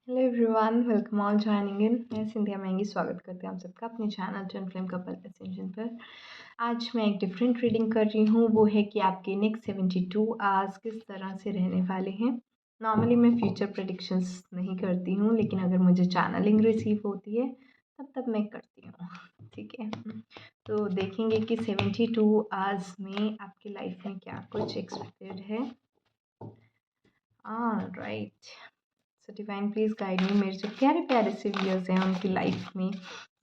Hello everyone, welcome all joining in. मैं सिंधिया महंगी स्वागत करती हूँ आप सबका अपने channel twin flame couple ascension पर। आज मैं एक डिफरेंट रीडिंग कर रही हूँ, वो है कि आपके नेक्स्ट 72 आवर्स किस तरह से रहने वाले हैं। नॉर्मली मैं फ्यूचर प्रेडिक्शंस नहीं करती हूँ, लेकिन अगर मुझे चैनलिंग रिसीव होती है तब मैं करती हूँ। ठीक है, तो देखेंगे कि 72 आवर्स में आपकी लाइफ में क्या कुछ एक्सपेक्टेड है। Right, so divine please guide me. मेरे जो प्यारे प्यारे से व्यूअर्स हैं उनकी लाइफ में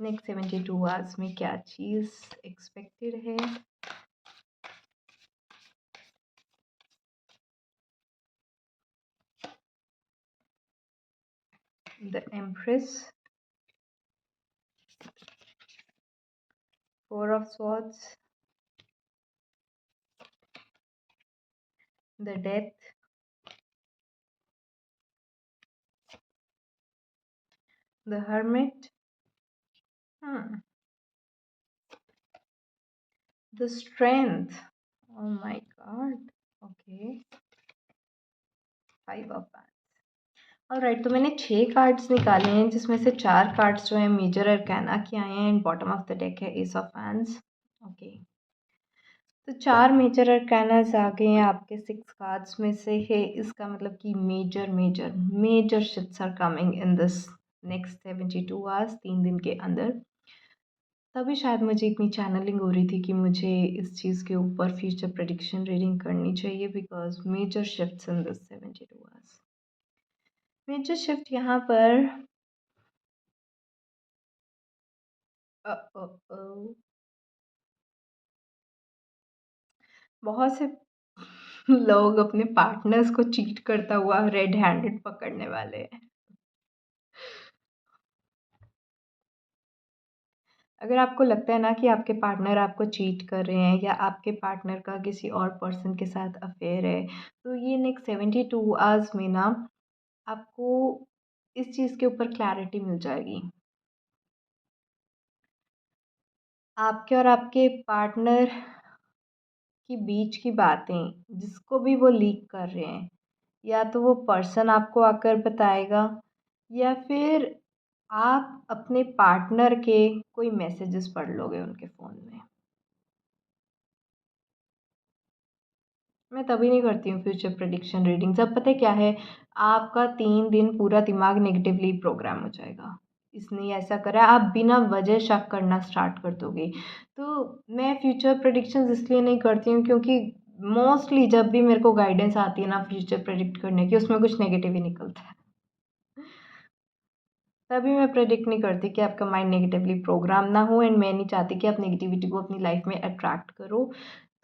नेक्स्ट 72 आवर्स में क्या चीज़ एक्सपेक्टेड है। The empress, 4 of swords, the death, the hermit, the strength, oh my God, okay, 5 of wands. Alright, तो मैंने 6 कार्ड्स निकाले हैं, जिसमें से 4 कार्ड्स जो हैं मेजर अरकाना के आए हैं and bottom of the deck है एस ऑफ वांड्स। ओके, तो 4 मेजर अरकानास आ गए हैं आपके 6 कार्ड्स में से है। इसका मतलब कि major shifts are coming in this next 72 hours, 3 दिन के अंदर। तभी शायद मुझे इतनी चैनलिंग हो रही थी कि मुझे इस चीज़ के ऊपर फ्यूचर प्रेडिक्शन रीडिंग करनी चाहिए, because major shifts in this 72 hours. Major shift यहाँ पर अ, अ, अ, बहुत से लोग अपने पार्टनर्स को चीट करता हुआ रेड हैंडेड पकड़ने वाले हैं। अगर आपको लगता है ना कि आपके पार्टनर आपको चीट कर रहे हैं या आपके पार्टनर का किसी और पर्सन के साथ अफेयर है, तो ये नेक्स्ट 72 आवर्स में ना आपको इस चीज़ के ऊपर क्लैरिटी मिल जाएगी। आपके और आपके पार्टनर के बीच की बातें जिसको भी वो लीक कर रहे हैं, या तो वो पर्सन आपको आकर बताएगा, या फिर आप अपने पार्टनर के कोई मैसेजेस पढ़ लोगे उनके फ़ोन में। मैं तभी नहीं करती हूँ फ्यूचर प्रेडिक्शन रीडिंग, जब पता है क्या है, आपका 3 दिन पूरा दिमाग नेगेटिवली प्रोग्राम हो जाएगा। इसने ऐसा करा, आप बिना वजह शक करना स्टार्ट कर दोगे। तो मैं फ्यूचर प्रेडिक्शंस इसलिए नहीं करती हूँ क्योंकि मोस्टली जब भी मेरे को गाइडेंस आती है ना फ्यूचर प्रेडिक्ट करने की, उसमें कुछ नेगेटिव ही निकलता है। तभी मैं प्रेडिक्ट नहीं करती कि आपका माइंड नेगेटिवली प्रोग्राम ना हो, एंड मैं नहीं चाहती कि आप नेगेटिविटी को अपनी लाइफ में अट्रैक्ट करो।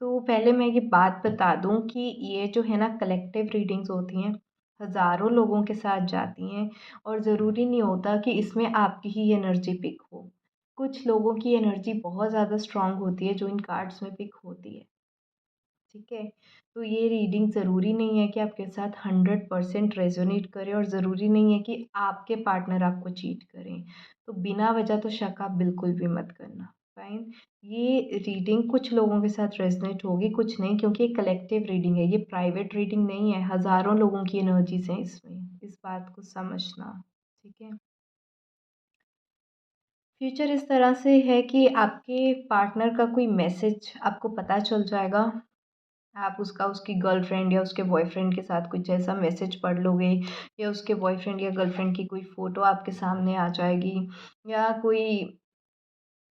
तो पहले मैं ये बात बता दूं कि ये जो है ना कलेक्टिव रीडिंग्स होती हैं, हज़ारों लोगों के साथ जाती हैं, और ज़रूरी नहीं होता कि इसमें आपकी ही एनर्जी पिक हो। कुछ लोगों की एनर्जी बहुत ज़्यादा स्ट्रांग होती है जो इन कार्ड्स में पिक होती है। ठीक है, तो ये रीडिंग ज़रूरी नहीं है कि आपके साथ 100% रेजोनेट करे, और ज़रूरी नहीं है कि आपके पार्टनर आपको चीट करें। तो बिना वजह तो शक आप बिल्कुल भी मत करना। फाइन, ये रीडिंग कुछ लोगों के साथ रेजोनेट होगी, कुछ नहीं, क्योंकि ये कलेक्टिव रीडिंग है, ये प्राइवेट रीडिंग नहीं है। हज़ारों लोगों की एनर्जीज हैं इसमें, इस बात को समझना। ठीक है, फ्यूचर इस तरह से है कि आपके पार्टनर का कोई मैसेज आपको पता चल जाएगा। आप उसका उसकी गर्लफ्रेंड या उसके बॉयफ्रेंड के साथ कुछ ऐसा मैसेज पढ़ लोगे, या उसके बॉयफ्रेंड या गर्लफ्रेंड की कोई फ़ोटो आपके सामने आ जाएगी, या कोई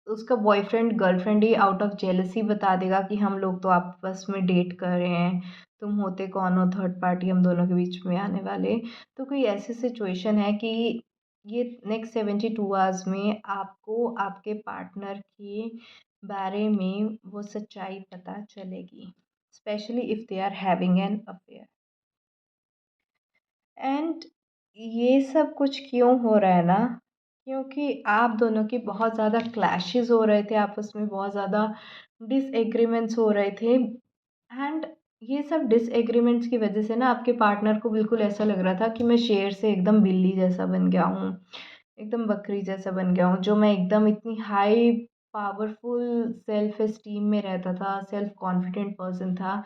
उसका boyfriend girlfriend he out of jealousy बता देगा कि हम लोग तो आपस में डेट कर रहे हैं, तुम होते कौन हो थर्ड पार्टी हम दोनों के बीच में आने वाले। तो कोई ऐसी सिचुएशन है कि ये नेक्स्ट 72 आवर्स में आपको आपके पार्टनर के बारे में वो सच्चाई पता चलेगी, specially if they are having an affair. And ये सब कुछ क्यों हो रहा है ना, क्योंकि आप दोनों के बहुत ज़्यादा क्लैशेस हो रहे थे, आपस में बहुत ज़्यादा डिसएग्रीमेंट्स हो रहे थे। एंड ये सब डिसएग्रीमेंट्स की वजह से ना आपके पार्टनर को बिल्कुल ऐसा लग रहा था कि मैं शेर से एकदम बिल्ली जैसा बन गया हूँ, एकदम बकरी जैसा बन गया हूँ। जो मैं एकदम इतनी हाई पावरफुल सेल्फ एस्टीम में रहता था, सेल्फ कॉन्फिडेंट पर्सन था,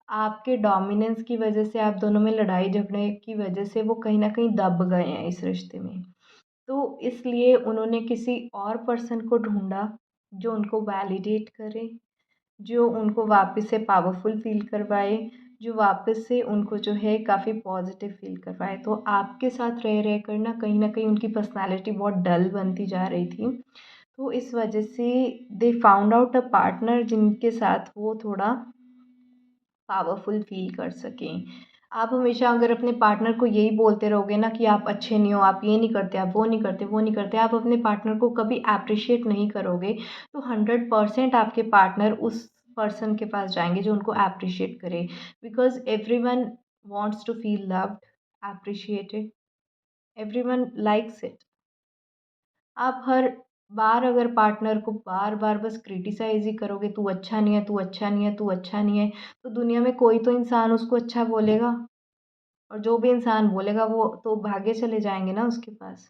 आपके डोमिनेंस की वजह से, आप दोनों में लड़ाई झगड़े की वजह से वो कहीं न कहीं दब गए हैं इस रिश्ते में। तो इसलिए उन्होंने किसी और पर्सन को ढूँढा जो उनको वैलिडेट करे, जो उनको वापस से पावरफुल फ़ील करवाए, जो वापस से उनको जो है काफ़ी पॉज़िटिव फ़ील करवाए। तो आपके साथ रह कर ना कहीं न कहीं उनकी पर्सनैलिटी बहुत डल बनती जा रही थी। तो इस वजह से they found out a partner जिनके साथ वो थोड़ा पावरफुल फ़ील कर सकें। आप हमेशा अगर अपने पार्टनर को यही बोलते रहोगे ना कि आप अच्छे नहीं हो, आप ये नहीं करते, आप वो नहीं करते, वो नहीं करते, आप अपने पार्टनर को कभी एप्रिशिएट नहीं करोगे, तो 100% आपके पार्टनर उस पर्सन के पास जाएँगे जो उनको एप्रिशिएट करे। Because everyone wants to feel loved, appreciated, everyone likes it. आप हर बार अगर पार्टनर को बार-बार बस क्रिटिसाइज़ ही करोगे, तू अच्छा नहीं है, तू अच्छा नहीं है, तू अच्छा नहीं है, तो दुनिया में कोई तो इंसान उसको अच्छा बोलेगा, और जो भी इंसान बोलेगा वो तो भागे चले जाएँगे ना उसके पास।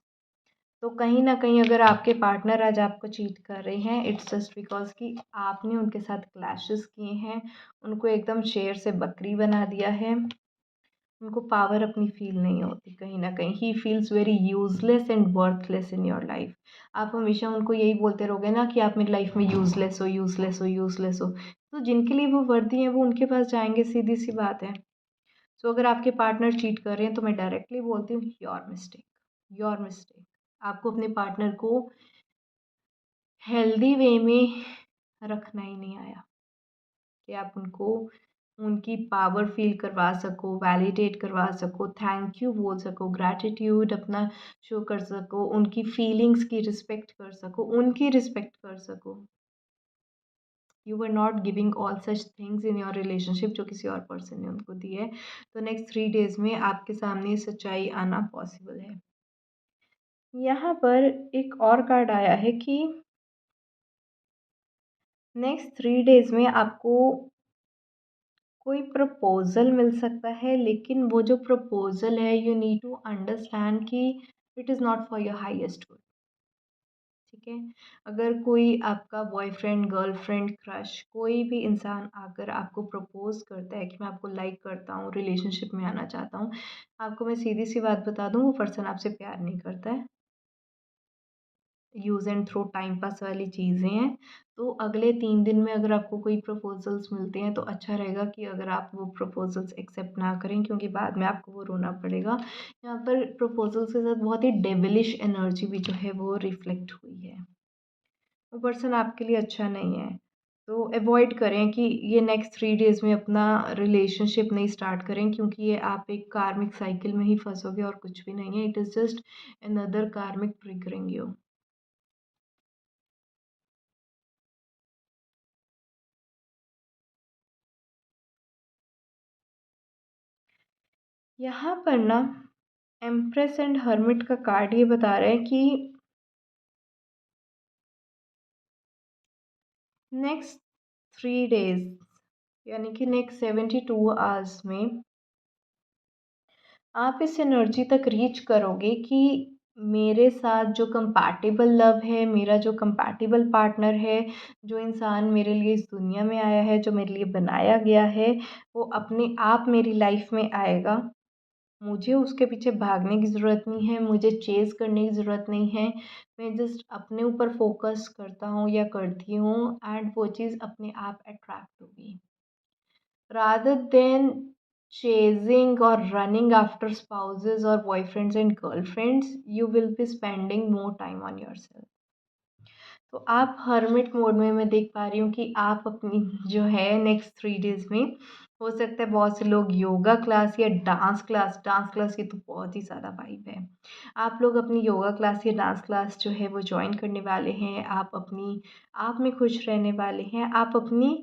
तो कहीं न कहीं अगर आपके पार्टनर आज आपको चीट कर रहे हैं, इट्स जस्ट बिकॉज़ कि आपने उनके साथ क्लैशेस किए हैं, उनको एकदम शेर से बकरी बना दिया है। उनको पावर अपनी फ़ील नहीं होती कहीं न कहीं। He feels very useless and worthless in your life. आप हमेशा उनको यही बोलते रहोगे ना कि आप मेरी लाइफ़ में यूज़लेस हो, यूज़लेस हो, यूज़लेस हो। तो जिनके लिए वो वर्दी हैं वो उनके पास जाएँगे, सीधी-सी बात है। सो अगर आपके पार्टनर चीट कर रहे हैं तो मैं डायरेक्टली बोलती हूँ, योर मिस्टेक, योर मिस्टेक। आपको अपने पार्टनर को हेल्दी वे में रखना ही नहीं आया कि आप उनको उनकी पावर फ़ील करवा सको, वैलिडेट करवा सको, थैंक यू बोल सको, ग्रैटिट्यूड अपना शो कर सको, उनकी फीलिंग्स की रिस्पेक्ट कर सको, उनकी रिस्पेक्ट कर सको। You were not giving all such things in your relationship जो किसी और पर्सन ने उनको दी है। तो नेक्स्ट 3 डेज़ में आपके सामने सच्चाई आना पॉसिबल है। यहाँ पर एक और कार्ड आया है कि नेक्स्ट 3 डेज़ में आपको कोई प्रपोज़ल मिल सकता है, लेकिन वो जो प्रपोज़ल है यू नीड टू अंडरस्टैंड कि it is not for your highest good. ठीक है? अगर कोई आपका बॉयफ्रेंड, गर्लफ्रेंड, क्रश कोई भी इंसान आकर आपको प्रपोज़ करता है कि मैं आपको लाइक करता हूँ, रिलेशनशिप में आना चाहता हूँ, आपको मैं सीधी-सी बात बता दूँ, वो पर्सन आपसे प्यार नहीं करता है। Use and throw time pass वाली चीज़ें हैं। तो अगले 3 दिन में अगर आपको कोई प्रपोज़ल्स मिलते हैं तो अच्छा रहेगा कि अगर आप वो प्रपोज़ल्स एक्सेप्ट ना करें, क्योंकि बाद में आपको वो रोना पड़ेगा। यहाँ पर प्रपोज़ल्स के साथ बहुत ही डेविलिश एनर्जी भी जो है वो रिफ्लेक्ट हुई है। वो पर्सन आपके लिए अच्छा नहीं है। तो अवॉइड करें कि ये नेक्स्ट 3 डेज़ में अपना रिलेशनशिप नहीं स्टार्ट करें, क्योंकि ये आप एक कार्मिक साइकिल में ही फँसोगे और कुछ भी नहीं है। इट इज़ जस्ट अनदर कार्मिक ट्रिगरिंग यू। यहाँ पर ना एम्प्रेस एंड हर्मिट का कार्ड ये बता रहा है कि नेक्स्ट 3 डेज़ यानी कि नेक्स्ट 72 आवर्स में आप इस एनर्जी तक रीच करोगे कि मेरे साथ जो कंपैटिबल लव है, मेरा जो कंपैटिबल पार्टनर है, जो इंसान मेरे लिए इस दुनिया में आया है, जो मेरे लिए बनाया गया है, वो अपने आप मेरी लाइफ में आएगा। मुझे उसके पीछे भागने की ज़रूरत नहीं है, मुझे चेज़ करने की ज़रूरत नहीं है। मैं जस्ट अपने ऊपर फ़ोकस करता हूँ या करती हूँ एंड वो चीज़ अपने आप अट्रैक्ट होगी। Rather than chasing or running after spouses or boyfriends and girlfriends, you will be spending more time on yourself. तो आप हर्मिट मोड में मैं देख पा रही हूँ कि आप अपनी जो है नेक्स्ट 3 डेज़ में हो सकता है बहुत से लोग योगा क्लास या डांस क्लास की तो बहुत ही ज़्यादा वाइब है। आप लोग अपनी योगा क्लास या डांस क्लास जो है वो जॉइन करने वाले हैं। आप अपनी आप में खुश रहने वाले हैं। आप अपनी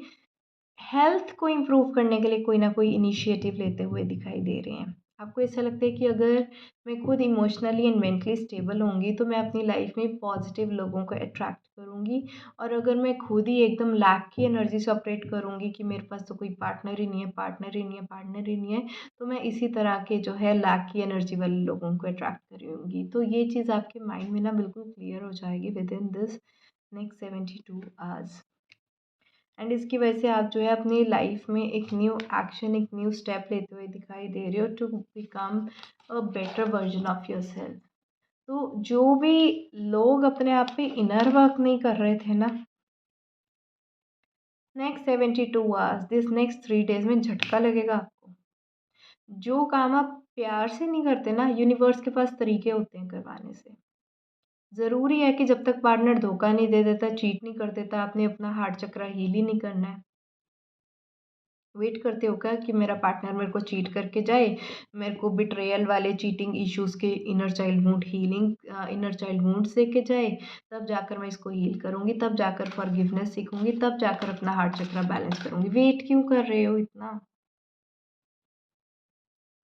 हेल्थ को इम्प्रूव करने के लिए कोई ना कोई इनिशिएटिव लेते हुए दिखाई दे रहे हैं। आपको ऐसा लगता है कि अगर मैं खुद इमोशनली एंड मेंटली स्टेबल होंगी तो मैं अपनी लाइफ में पॉजिटिव लोगों को अट्रैक्ट करूँगी, और अगर मैं खुद ही एकदम लैक की एनर्जी से ऑपरेट करूँगी कि मेरे पास तो कोई पार्टनर ही नहीं है, पार्टनर ही नहीं है, पार्टनर ही नहीं है, तो मैं इसी तरह के जो है लैक की एनर्जी वाले लोगों को अट्रैक्ट करूँगी। तो ये चीज़ आपके माइंड में ना बिल्कुल क्लियर हो जाएगी with in this next 72 hours. And इसकी वजह से आप जो है अपनी लाइफ में एक न्यू एक्शन, एक न्यू स्टेप लेते हुए दिखाई दे रहे हो to become a better version of yourself. तो जो भी लोग अपने आप पे इनर वर्क नहीं कर रहे थे ना, next 72 hours, this next 3 days में झटका लगेगा आपको। जो काम आप प्यार से नहीं करते ना, यूनिवर्स के पास तरीके होते हैं करवाने से। ज़रूरी है कि जब तक पार्टनर धोखा नहीं दे देता, चीट नहीं कर देता, आपने अपना हार्ट चक्रा हील ही नहीं करना है। वेट करते हो क्या कि मेरा पार्टनर मेरे को चीट करके जाए, मेरे को बिट्रेयल वाले चीटिंग इश्यूज़ के inner child wound healing, inner child wounds देके जाए, तब जाकर मैं इसको हील करूँगी, तब जाकर फॉरगिवनेस सीखूँगी, तब जाकर अपना हार्ट चक्रा बैलेंस करूँगी। वेट क्यों कर रहे हो इतना?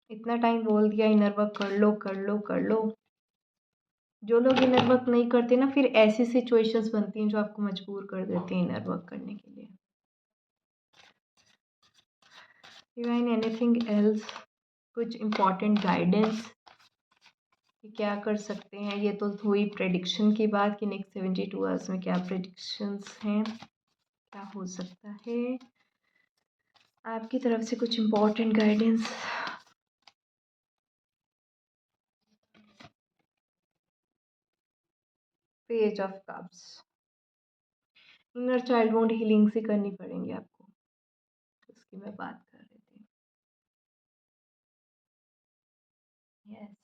इतना टाइम बोल दिया इनर वर्क कर लो, कर लो, कर लो। जो लोग इनर वर्क नहीं करते ना, फिर ऐसी सिचुएशंस बनती हैं जो आपको मजबूर कर देती हैं इनर वर्क करने के लिए। डिवाइन एनीथिंग एल्स, कुछ इम्पोर्टेंट गाइडेंस कि क्या कर सकते हैं। ये तो हुई प्रेडिक्शन की बात कि नेक्स्ट 72 आवर्स में क्या प्रेडिक्शंस हैं, क्या हो सकता है। आपकी तरफ से कुछ important guidance. Page of cups, inner child wound healing से करनी पड़ेंगी आपको, उसकी मैं बात कर रही थी। यस,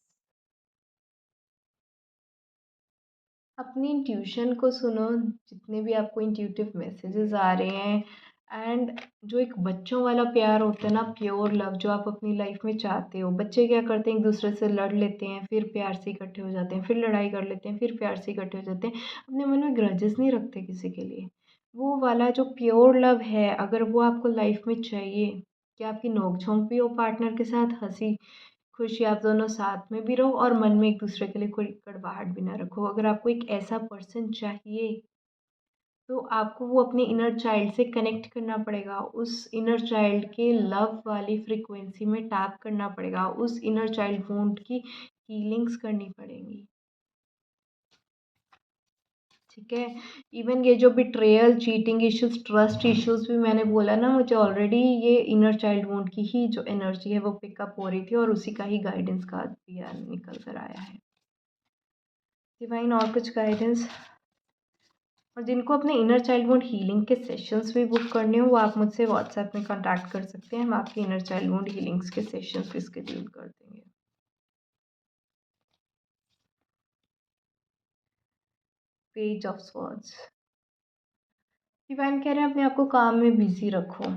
अपनी इंट्यूशन को सुनो, जितने भी आपको इंट्यूटिव मैसेजेस आ रहे हैं। एंड जो एक बच्चों वाला प्यार होता है ना, प्योर लव, जो आप अपनी लाइफ में चाहते हो। बच्चे क्या करते हैं, एक दूसरे से लड़ लेते हैं, फिर प्यार से इकट्ठे हो जाते हैं, फिर लड़ाई कर लेते हैं, फिर प्यार से इकट्ठे हो जाते हैं, अपने मन में ग्रजेस नहीं रखते किसी के लिए। वो वाला जो प्योर लव है, अगर वो आपको लाइफ में चाहिए कि आपकी नोक झोंक भी हो पार्टनर के साथ, हंसी खुशी आप दोनों साथ में भी रहो, और मन में एक दूसरे के लिए कोई कड़वाहट भी ना रखो। अगर आपको एक ऐसा पर्सन चाहिए, तो आपको वो अपने इनर चाइल्ड से कनेक्ट करना पड़ेगा, उस इनर चाइल्ड के लव वाली फ्रीक्वेंसी में टैप करना पड़ेगा, उस इनर चाइल्ड वुंड की हीलिंग्स करनी पड़ेंगी। ठीक है, इवन ये जो betrayal, cheating issues, trust issues भी मैंने बोला ना, मुझे ऑलरेडी ये इनर चाइल्ड वुंड की ही जो एनर्जी है वो पिकअप हो रही थी, और उसी का ही गाइडेंस कार्ड भी निकल कर आया है। डिवाइन और कुछ गाइडेंस। और जिनको अपने इनर चाइल्ड वुंड हीलिंग के सेशंस भी बुक करने हो, वो आप मुझसे व्हाट्सएप में कांटेक्ट कर सकते हैं, हम आपकी इनर चाइल्ड वुंड हीलिंग्स के सेशंस भी शेड्यूल कर देंगे। पेज ऑफ स्वॉर्ड्स, डिवाइन कह रहे हैं अपने आप को काम में बिजी रखो।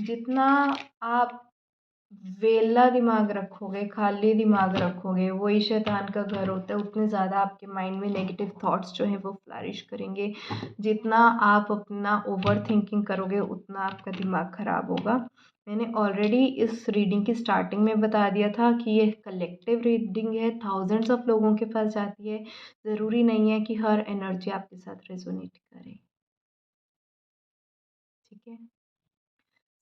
जितना आप वेला दिमाग रखोगे, खाली दिमाग रखोगे, वही शैतान का घर होता है, उतने ज़्यादा आपके माइंड में नेगेटिव थॉट्स जो हैं वो फ्लरिश करेंगे। जितना आप अपना ओवर थिंकिंग करोगे, उतना आपका दिमाग ख़राब होगा। मैंने ऑलरेडी इस रीडिंग की स्टार्टिंग में बता दिया था कि ये कलेक्टिव रीडिंग है, थाउजेंड्स ऑफ लोगों के पास जाती है। ज़रूरी नहीं है कि हर एनर्जी आपके साथ रेजोनेट करे। ठीक है,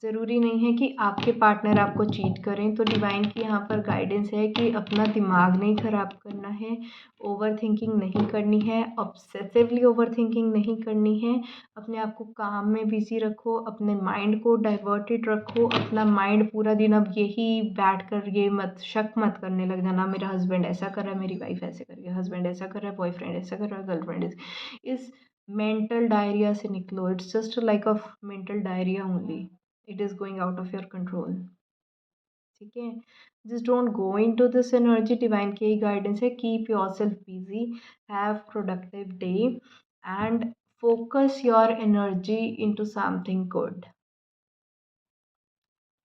ज़रूरी नहीं है कि आपके पार्टनर आपको चीट करें। तो डिवाइन की यहाँ पर गाइडेंस है कि अपना दिमाग नहीं ख़राब करना है, ओवर थिंकिंग नहीं करनी है, ऑब्सेसिवली ओवर थिंकिंग नहीं करनी है। अपने आप को काम में बिज़ी रखो, अपने माइंड को डाइवर्टेड रखो। अपना माइंड पूरा दिन अब यही बैठ कर ये मत शक मत करने लग जाना, मेरा हस्बैंड ऐसा कर रहा है, मेरी वाइफ ऐसे कर रही है, हस्बैंड ऐसा कर रहा है, बॉयफ्रेंड ऐसा कर रहा है, गर्लफ्रेंड इस मेंटल डायरिया से निकलो। It's just like a mental diarrhoea only, it is going out of your control। ठीक है, just don't go into this energy। Divine की यही गाइडेंस है, keep your self busy, have productive day and focus your energy into something good.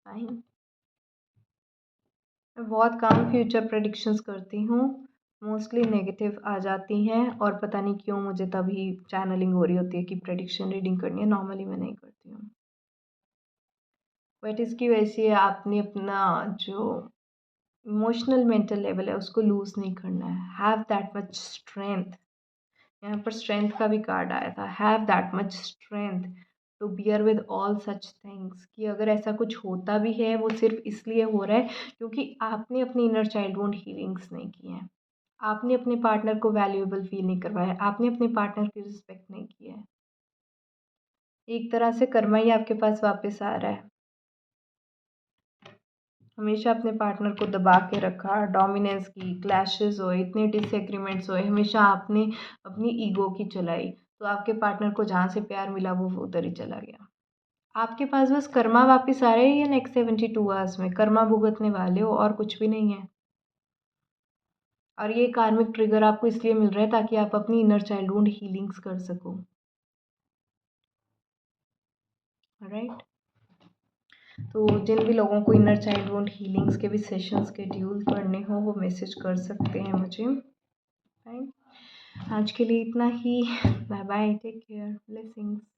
Fine, मैं बहुत कम future predictions करती हूँ, mostly negative आ जाती हैं, और पता नहीं क्यों मुझे तभी चैनलिंग हो रही होती है कि प्रेडिक्शन रीडिंग करनी है, नॉर्मली मैं नहीं करती हूँ। बट इसकी वजह से आपने अपना जो इमोशनल मेंटल लेवल है उसको लूज़ नहीं करना है। हैव दैट मच स्ट्रेंथ, यहाँ पर स्ट्रेंथ का भी कार्ड आया था। Have that much strength to bear with all such things, कि अगर ऐसा कुछ होता भी है वो सिर्फ इसलिए हो रहा है क्योंकि आपने अपनी इनर चाइल्ड वुंड हीलिंग्स नहीं की हैं, आपने अपने पार्टनर को वैल्यूएबल फील नहीं करवाया, आपने अपने पार्टनर की रिस्पेक्ट नहीं की है। एक तरह से कर्मा ही आपके पास वापस आ रहा है। हमेशा अपने पार्टनर को दबा के रखा, डोमिनेंस की, क्लैशेस हुए, इतने डिसएग्रीमेंट्स हुए, हमेशा आपने अपनी ईगो की चलाई, तो आपके पार्टनर को जहाँ से प्यार मिला वो उधर ही चला गया। आपके पास बस कर्मा वापस आ रहे हैं, या नेक्स्ट 72 आवर्स में कर्मा भुगतने वाले हो, और कुछ भी नहीं है। और ये कार्मिक ट्रिगर आपको इसलिए मिल रहा है ताकि आप अपनी इनर चाइल्डहुड हीलिंग्स कर सको। राइट। तो जिन भी लोगों को इनर चाइल्डहुड हीलिंग्स के भी सेशन शेड्यूल करने हो वो मैसेज कर सकते हैं मुझे। फाइन। आज के लिए इतना ही। Bye bye, take care, blessings.